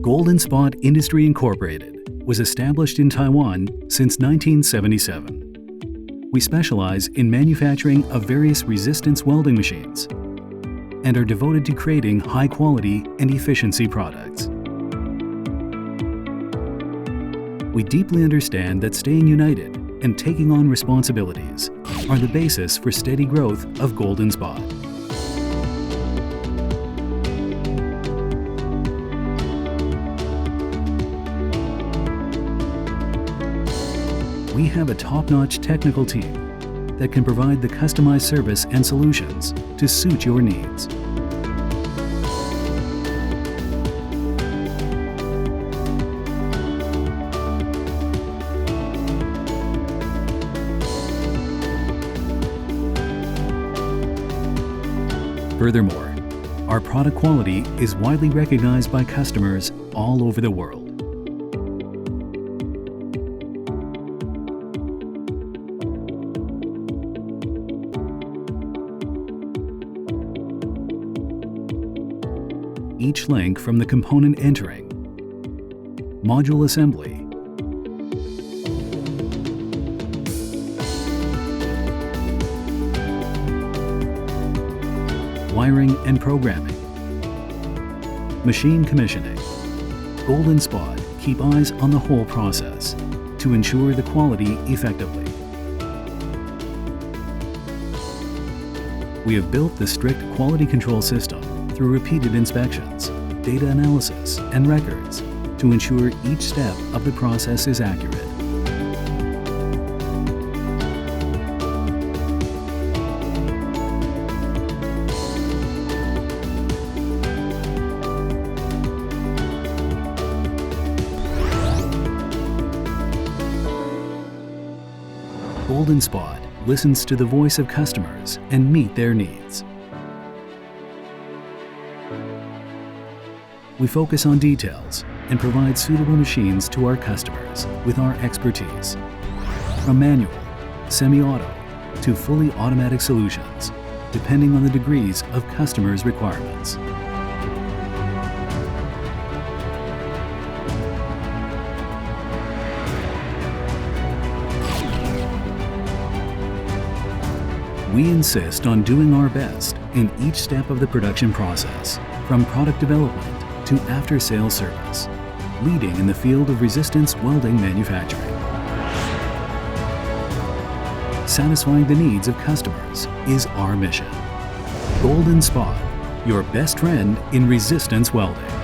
Golden Spot Industry Incorporated was established in Taiwan since 1977. We specialize in manufacturing of various resistance welding machines and are devoted to creating high-quality and efficiency products. We deeply understand that staying united and taking on responsibilities are the basis for steady growth of Golden Spot. We have a top-notch technical team that can provide the customized service and solutions to suit your needs. Furthermore, our product quality is widely recognized by customers all over the world. Each link from the component entering, module assembly, wiring and programming, machine commissioning. Golden Spot keep eyes on the whole process to ensure the quality effectively. We have built the strict quality control system through repeated inspections, data analysis, and records to ensure each step of the process is accurate. Golden Spot listens to the voice of customers and meet their needs. We focus on details and provide suitable machines to our customers with our expertise, from manual, semi-auto, to fully automatic solutions, depending on the degrees of customers' requirements. We insist on doing our best in each step of the production process, from product development to after-sales service, leading in the field of resistance welding manufacturing. Satisfying the needs of customers is our mission. Golden Spot, your best friend in resistance welding.